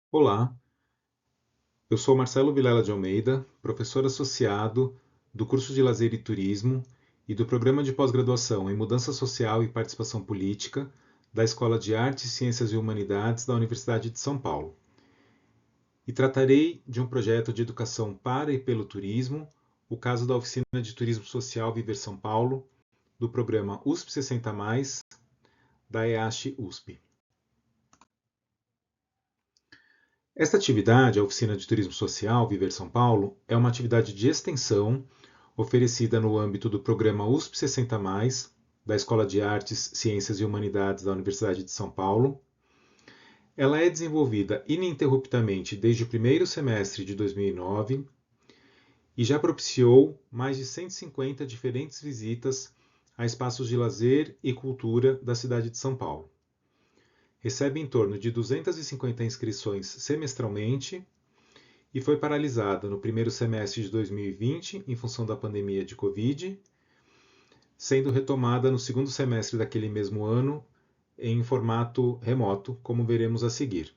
Olá, eu sou Marcelo Vilela de Almeida, professor associado do curso de Lazer e Turismo e do programa de pós-graduação em Mudança Social e Participação Política da Escola de Artes, Ciências e Humanidades da Universidade de São Paulo. E tratarei de um projeto de educação para e pelo turismo, o caso da Oficina de Turismo Social Viver São Paulo, do programa USP 60+, da EASH USP. Esta atividade, a Oficina de Turismo Social Viver São Paulo, é uma atividade de extensão oferecida no âmbito do programa USP 60+, da Escola de Artes, Ciências e Humanidades da Universidade de São Paulo. Ela é desenvolvida ininterruptamente desde o primeiro semestre de 2009 e já propiciou mais de 150 diferentes visitas a espaços de lazer e cultura da cidade de São Paulo. Recebe em torno de 250 inscrições semestralmente e foi paralisada no primeiro semestre de 2020 em função da pandemia de Covid, sendo retomada no segundo semestre daquele mesmo ano em formato remoto, como veremos a seguir.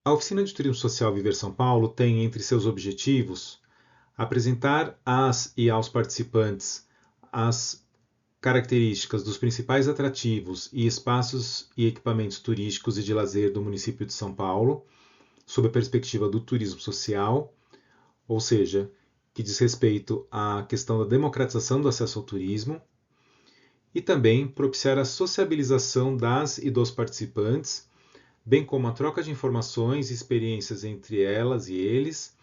A Oficina de Turismo Social Viver São Paulo tem entre seus objetivos apresentar às e aos participantes as características dos principais atrativos e espaços e equipamentos turísticos e de lazer do município de São Paulo, sob a perspectiva do turismo social, ou seja, que diz respeito à questão da democratização do acesso ao turismo, e também propiciar a sociabilização das e dos participantes, bem como a troca de informações e experiências entre elas e eles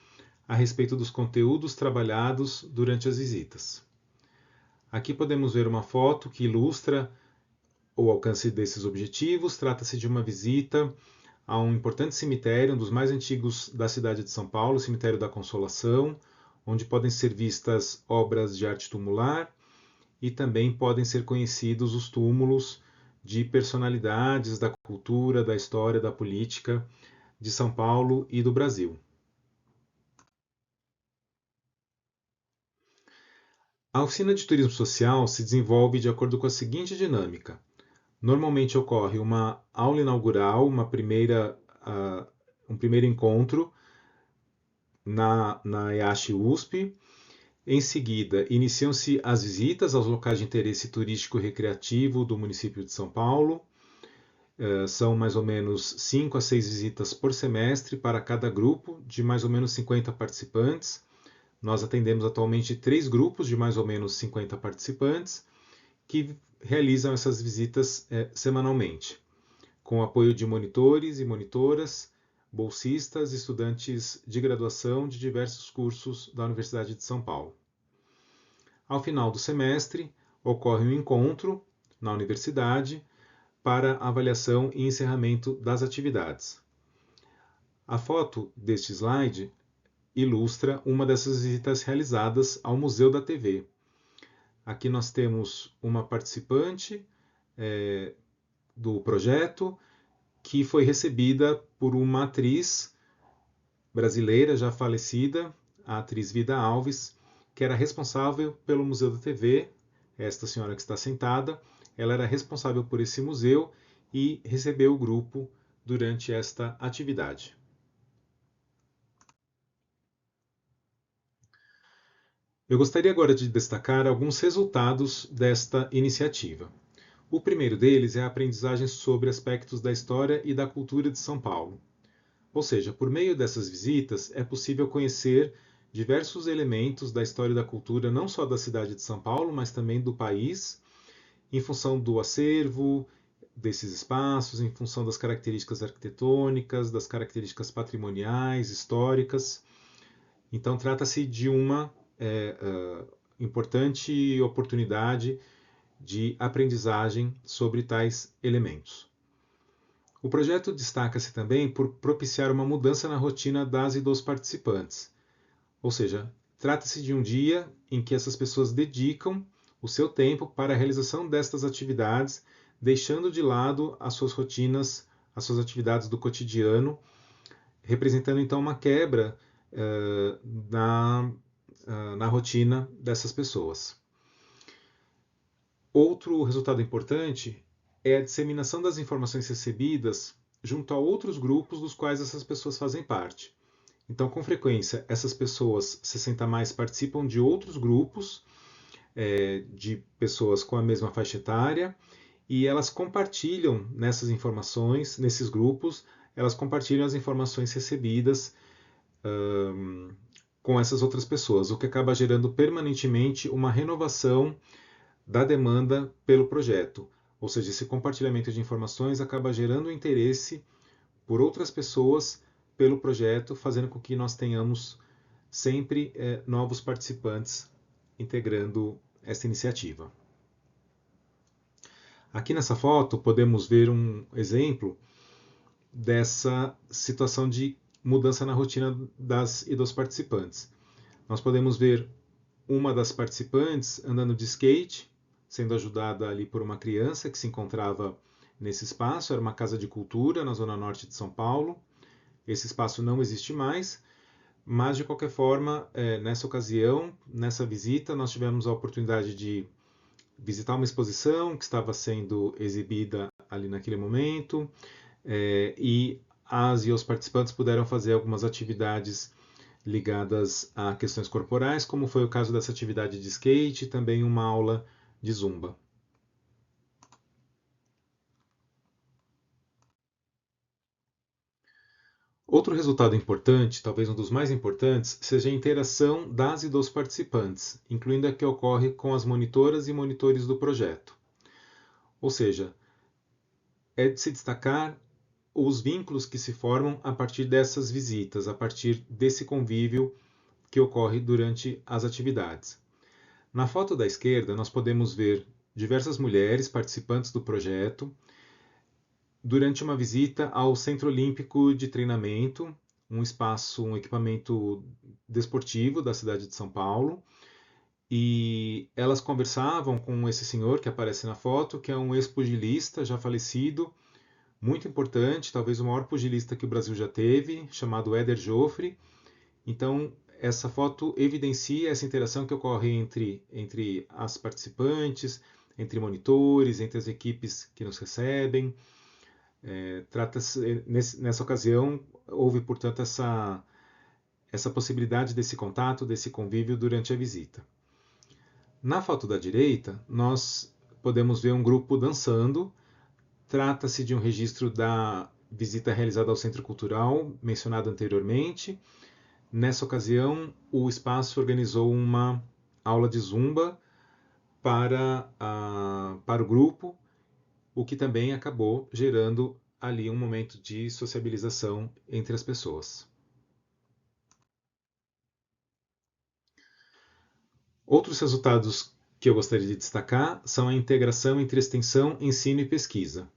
a respeito dos conteúdos trabalhados durante as visitas. Aqui podemos ver uma foto que ilustra o alcance desses objetivos. Trata-se de uma visita a um importante cemitério, um dos mais antigos da cidade de São Paulo, o Cemitério da Consolação, onde podem ser vistas obras de arte tumular e também podem ser conhecidos os túmulos de personalidades da cultura, da história, da política de São Paulo e do Brasil. A oficina de turismo social se desenvolve de acordo com a seguinte dinâmica. Normalmente ocorre uma aula inaugural, um primeiro encontro na EASH USP. Em seguida, iniciam-se as visitas aos locais de interesse turístico e recreativo do município de São Paulo. São mais ou menos 5 a 6 visitas por semestre para cada grupo, de mais ou menos 50 participantes. Nós atendemos atualmente 3 grupos de mais ou menos 50 participantes que realizam essas visitas semanalmente, com apoio de monitores e monitoras, bolsistas, estudantes de graduação de diversos cursos da Universidade de São Paulo. Ao final do semestre, ocorre um encontro na universidade para avaliação e encerramento das atividades. A foto deste slide ilustra uma dessas visitas realizadas ao Museu da TV. Aqui nós temos uma participante do projeto que foi recebida por uma atriz brasileira já falecida, a atriz Vida Alves, que era responsável pelo Museu da TV. Esta senhora que está sentada, ela era responsável por esse museu e recebeu o grupo durante esta atividade. Eu gostaria agora de destacar alguns resultados desta iniciativa. O primeiro deles é a aprendizagem sobre aspectos da história e da cultura de São Paulo. Ou seja, por meio dessas visitas é possível conhecer diversos elementos da história e da cultura, não só da cidade de São Paulo, mas também do país, em função do acervo desses espaços, em função das características arquitetônicas, das características patrimoniais, históricas. Então, trata-se de uma importante oportunidade de aprendizagem sobre tais elementos. O projeto destaca-se também por propiciar uma mudança na rotina das e dos participantes. Ou seja, trata-se de um dia em que essas pessoas dedicam o seu tempo para a realização destas atividades, deixando de lado as suas rotinas, as suas atividades do cotidiano, representando então uma quebra na rotina dessas pessoas. Outro resultado importante é a disseminação das informações recebidas junto a outros grupos dos quais essas pessoas fazem parte. Então, com frequência, essas pessoas 60+, participam de outros grupos, de pessoas com a mesma faixa etária, e elas compartilham nessas informações, nesses grupos, elas compartilham as informações recebidas com essas outras pessoas, o que acaba gerando permanentemente uma renovação da demanda pelo projeto. Ou seja, esse compartilhamento de informações acaba gerando interesse por outras pessoas pelo projeto, fazendo com que nós tenhamos sempre novos participantes integrando essa iniciativa. Aqui nessa foto podemos ver um exemplo dessa situação de mudança na rotina das e dos participantes. Nós podemos ver uma das participantes andando de skate, sendo ajudada ali por uma criança que se encontrava nesse espaço. Era uma casa de cultura na zona norte de São Paulo. Esse espaço não existe mais, mas de qualquer forma, nessa ocasião, nessa visita, nós tivemos a oportunidade de visitar uma exposição que estava sendo exibida ali naquele momento, e as e os participantes puderam fazer algumas atividades ligadas a questões corporais, como foi o caso dessa atividade de skate e também uma aula de zumba. Outro resultado importante, talvez um dos mais importantes, seja a interação das e dos participantes, incluindo a que ocorre com as monitoras e monitores do projeto. Ou seja, é de se destacar os vínculos que se formam a partir dessas visitas, a partir desse convívio que ocorre durante as atividades. Na foto da esquerda, nós podemos ver diversas mulheres participantes do projeto durante uma visita ao Centro Olímpico de Treinamento, um espaço, um equipamento desportivo da cidade de São Paulo, e elas conversavam com esse senhor que aparece na foto, que é um ex-pugilista já falecido, muito importante, talvez o maior pugilista que o Brasil já teve, chamado Éder Joffre. Então, essa foto evidencia essa interação que ocorre entre as participantes, entre monitores, entre as equipes que nos recebem. Nessa ocasião, houve, portanto, essa possibilidade desse contato, desse convívio durante a visita. Na foto da direita, nós podemos ver um grupo dançando. Trata-se de um registro da visita realizada ao Centro Cultural, mencionado anteriormente. Nessa ocasião, o espaço organizou uma aula de zumba para o grupo, o que também acabou gerando ali um momento de sociabilização entre as pessoas. Outros resultados que eu gostaria de destacar são a integração entre extensão, ensino e pesquisa.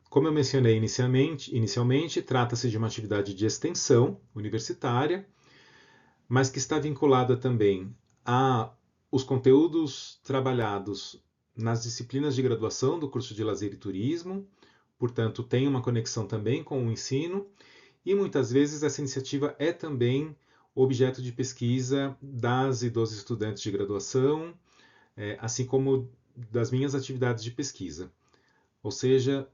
Como eu mencionei inicialmente, trata-se de uma atividade de extensão universitária, mas que está vinculada também aos conteúdos trabalhados nas disciplinas de graduação do curso de Lazer e Turismo, portanto, tem uma conexão também com o ensino, e muitas vezes essa iniciativa é também objeto de pesquisa das e dos estudantes de graduação, assim como das minhas atividades de pesquisa. Ou seja,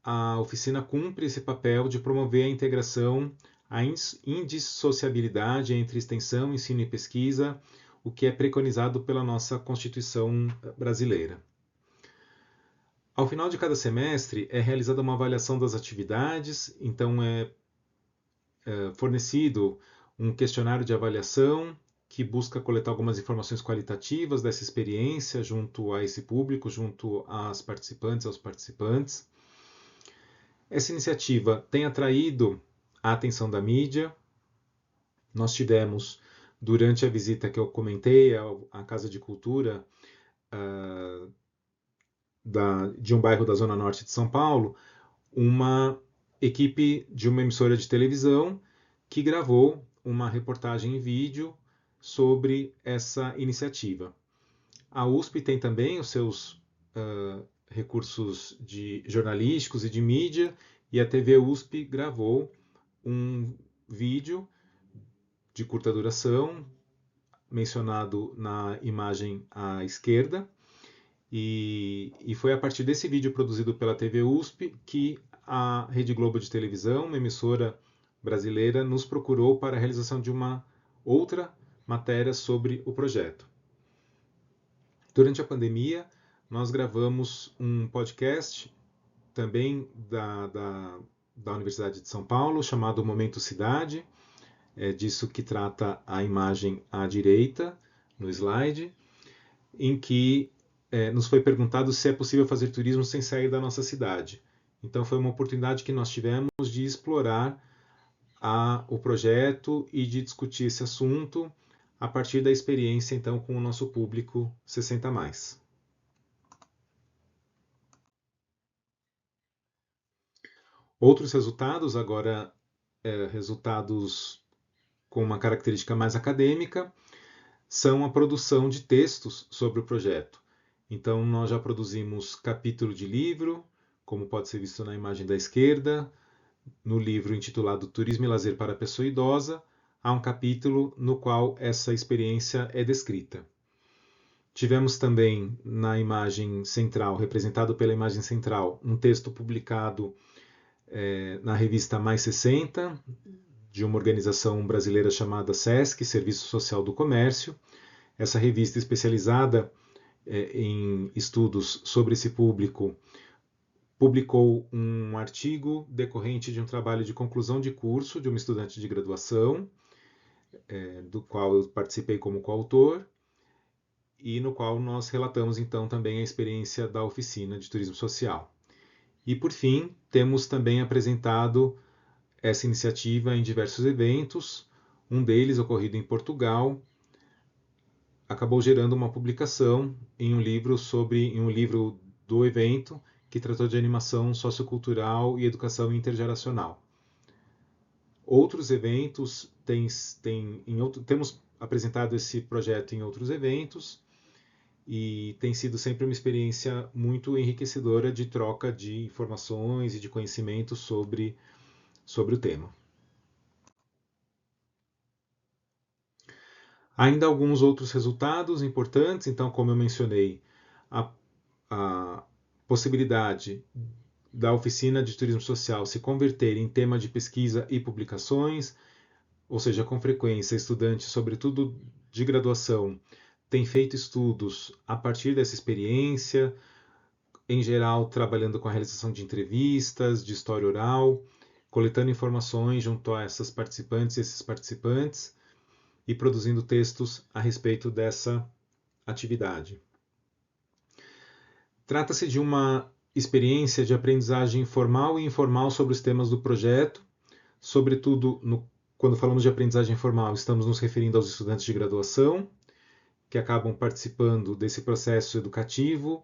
a oficina cumpre esse papel de promover a integração, a indissociabilidade entre extensão, ensino e pesquisa, o que é preconizado pela nossa Constituição brasileira. Ao final de cada semestre é realizada uma avaliação das atividades, então é fornecido um questionário de avaliação que busca coletar algumas informações qualitativas dessa experiência junto a esse público, junto às participantes, aos participantes. Essa iniciativa tem atraído a atenção da mídia. Nós tivemos, durante a visita que eu comentei à Casa de Cultura de um bairro da Zona Norte de São Paulo, uma equipe de uma emissora de televisão que gravou uma reportagem em vídeo sobre essa iniciativa. A USP tem também os seus recursos jornalísticos e de mídia, e a TV USP gravou um vídeo de curta duração, mencionado na imagem à esquerda, E foi a partir desse vídeo produzido pela TV USP que a Rede Globo de televisão, uma emissora brasileira, nos procurou para a realização de uma outra matéria sobre o projeto. Durante a pandemia, nós gravamos um podcast também da Universidade de São Paulo, chamado Momento Cidade, disso que trata a imagem à direita, no slide, em que nos foi perguntado se é possível fazer turismo sem sair da nossa cidade. Então foi uma oportunidade que nós tivemos de explorar o projeto e de discutir esse assunto a partir da experiência então com o nosso público 60+. Outros resultados, agora resultados com uma característica mais acadêmica, são a produção de textos sobre o projeto. Então, nós já produzimos capítulo de livro, como pode ser visto na imagem da esquerda, no livro intitulado Turismo e Lazer para a Pessoa Idosa, há um capítulo no qual essa experiência é descrita. Tivemos também na imagem central, representado pela imagem central, um texto publicado na revista Mais 60, de uma organização brasileira chamada SESC, Serviço Social do Comércio. Essa revista especializada em estudos sobre esse público publicou um artigo decorrente de um trabalho de conclusão de curso de uma estudante de graduação, do qual eu participei como coautor, e no qual nós relatamos então também a experiência da oficina de turismo social. E por fim, temos também apresentado essa iniciativa em diversos eventos, um deles ocorrido em Portugal, acabou gerando uma publicação em um livro do evento que tratou de animação sociocultural e educação intergeracional. Outros eventos temos apresentado esse projeto em outros eventos e tem sido sempre uma experiência muito enriquecedora de troca de informações e de conhecimento sobre o tema. Ainda alguns outros resultados importantes, então, como eu mencionei, a possibilidade da oficina de turismo social se converter em tema de pesquisa e publicações, ou seja, com frequência, estudantes, sobretudo de graduação, têm feito estudos a partir dessa experiência, em geral trabalhando com a realização de entrevistas, de história oral, coletando informações junto a essas participantes e esses participantes, e produzindo textos a respeito dessa atividade. Trata-se de uma experiência de aprendizagem formal e informal sobre os temas do projeto, sobretudo quando falamos de aprendizagem formal, estamos nos referindo aos estudantes de graduação, que acabam participando desse processo educativo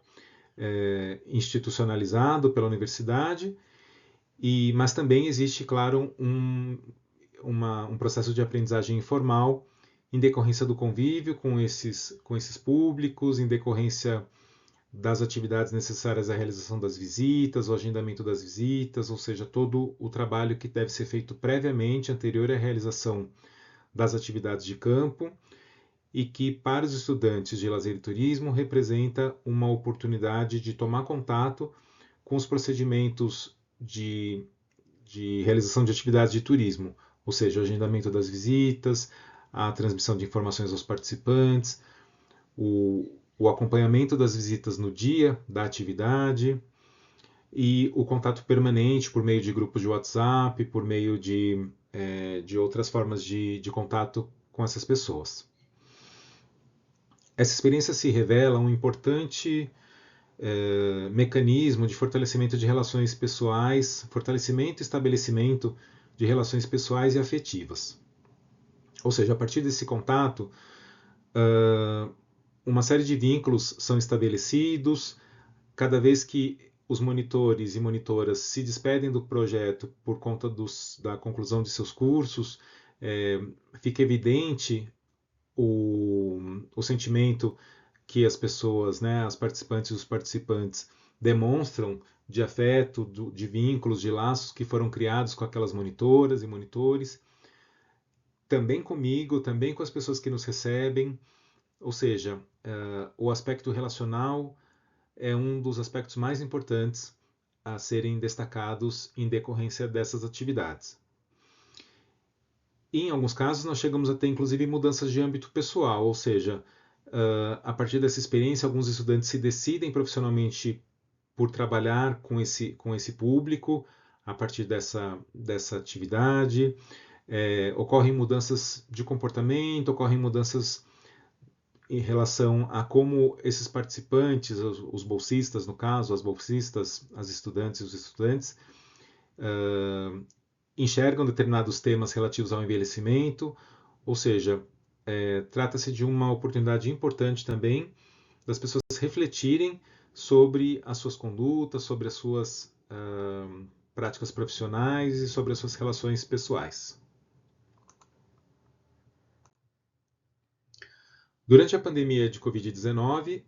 institucionalizado pela universidade, mas também existe, claro, um processo de aprendizagem informal em decorrência do convívio com esses públicos, em decorrência das atividades necessárias à realização das visitas, o agendamento das visitas, ou seja, todo o trabalho que deve ser feito previamente, anterior à realização das atividades de campo, e que para os estudantes de lazer e turismo representa uma oportunidade de tomar contato com os procedimentos de realização de atividades de turismo, ou seja, o agendamento das visitas, a transmissão de informações aos participantes, o acompanhamento das visitas no dia da atividade e o contato permanente por meio de grupos de WhatsApp, por meio de outras formas de contato com essas pessoas. Essa experiência se revela um importante mecanismo de fortalecimento de relações pessoais, fortalecimento e estabelecimento de relações pessoais e afetivas. Ou seja, a partir desse contato, uma série de vínculos são estabelecidos. Cada vez que os monitores e monitoras se despedem do projeto por conta da conclusão de seus cursos, fica evidente o sentimento que as pessoas, as participantes e os participantes demonstram de afeto, de vínculos, de laços que foram criados com aquelas monitoras e monitores, também comigo, também com as pessoas que nos recebem, ou seja, o aspecto relacional é um dos aspectos mais importantes a serem destacados em decorrência dessas atividades. E, em alguns casos, nós chegamos a ter, inclusive, mudanças de âmbito pessoal, ou seja, a partir dessa experiência, alguns estudantes se decidem profissionalmente por trabalhar com esse público, a partir dessa atividade. Ocorrem mudanças de comportamento, ocorrem mudanças em relação a como esses participantes, os bolsistas, no caso, as bolsistas, as estudantes e os estudantes, enxergam determinados temas relativos ao envelhecimento, ou seja, trata-se de uma oportunidade importante também das pessoas refletirem sobre as suas condutas, sobre as suas práticas profissionais e sobre as suas relações pessoais. Durante a pandemia de Covid-19,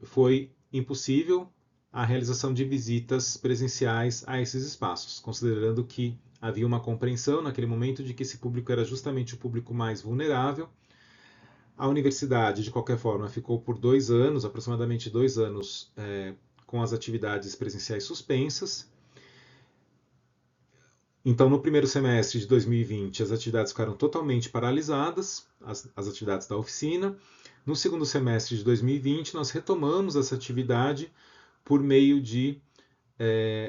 foi impossível a realização de visitas presenciais a esses espaços, considerando que havia uma compreensão naquele momento de que esse público era justamente o público mais vulnerável. A universidade, de qualquer forma, ficou por 2 anos, aproximadamente 2 anos, com as atividades presenciais suspensas. Então, no primeiro semestre de 2020, as atividades ficaram totalmente paralisadas, as atividades da oficina. No segundo semestre de 2020, nós retomamos essa atividade por meio de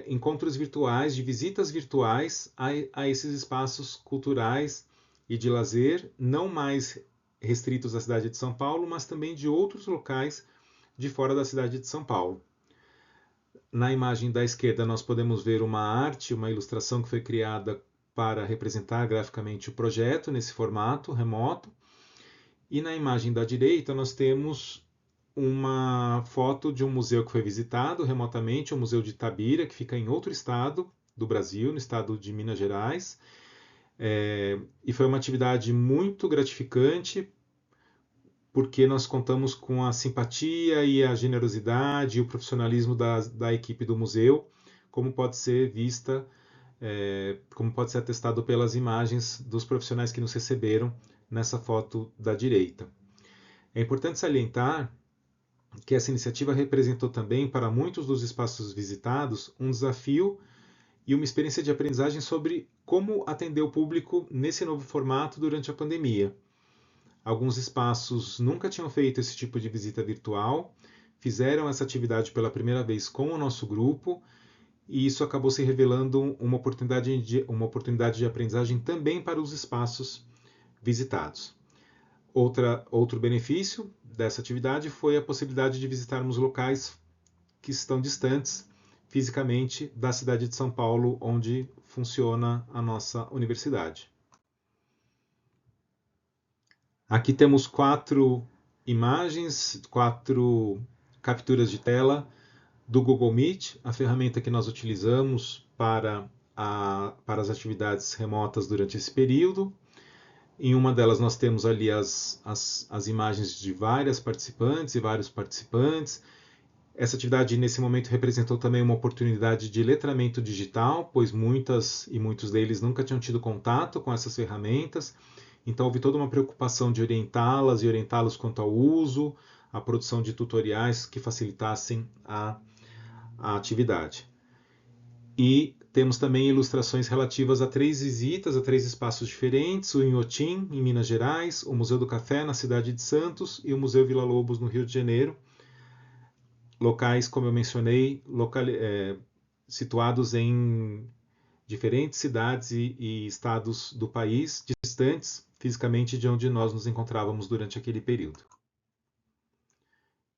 encontros virtuais, de visitas virtuais a esses espaços culturais e de lazer, não mais restritos à cidade de São Paulo, mas também de outros locais de fora da cidade de São Paulo. Na imagem da esquerda, nós podemos ver uma arte, uma ilustração que foi criada para representar graficamente o projeto nesse formato remoto. E na imagem da direita, nós temos uma foto de um museu que foi visitado remotamente, o Museu de Itabira, que fica em outro estado do Brasil, no estado de Minas Gerais. E foi uma atividade muito gratificante, porque nós contamos com a simpatia e a generosidade e o profissionalismo da equipe do museu, como pode ser vista, como pode ser atestado pelas imagens dos profissionais que nos receberam nessa foto da direita. É importante salientar que essa iniciativa representou também, para muitos dos espaços visitados, um desafio e uma experiência de aprendizagem sobre como atender o público nesse novo formato durante a pandemia. Alguns espaços nunca tinham feito esse tipo de visita virtual, fizeram essa atividade pela primeira vez com o nosso grupo, e isso acabou se revelando uma oportunidade de aprendizagem também para os espaços visitados. Outro benefício dessa atividade foi a possibilidade de visitarmos locais que estão distantes fisicamente da cidade de São Paulo, onde funciona a nossa universidade. Aqui temos 4 imagens, 4 capturas de tela do Google Meet, a ferramenta que nós utilizamos para as atividades remotas durante esse período. Em uma delas nós temos ali as imagens de várias participantes e vários participantes. Essa atividade nesse momento representou também uma oportunidade de letramento digital, pois muitas e muitos deles nunca tinham tido contato com essas ferramentas. Então houve toda uma preocupação de orientá-las e orientá-los quanto ao uso, a produção de tutoriais que facilitassem a atividade. E temos também ilustrações relativas a 3 visitas a 3 espaços diferentes: o Inhotim, em Minas Gerais, o Museu do Café, na cidade de Santos, e o Museu Vila Lobos, no Rio de Janeiro. Locais, como eu mencionei, situados em diferentes cidades e estados do país, distantes fisicamente de onde nós nos encontrávamos durante aquele período.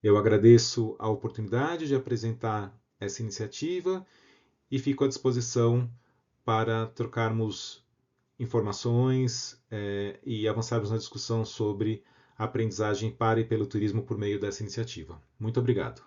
Eu agradeço a oportunidade de apresentar essa iniciativa e fico à disposição para trocarmos informações e avançarmos na discussão sobre a aprendizagem para e pelo turismo por meio dessa iniciativa. Muito obrigado.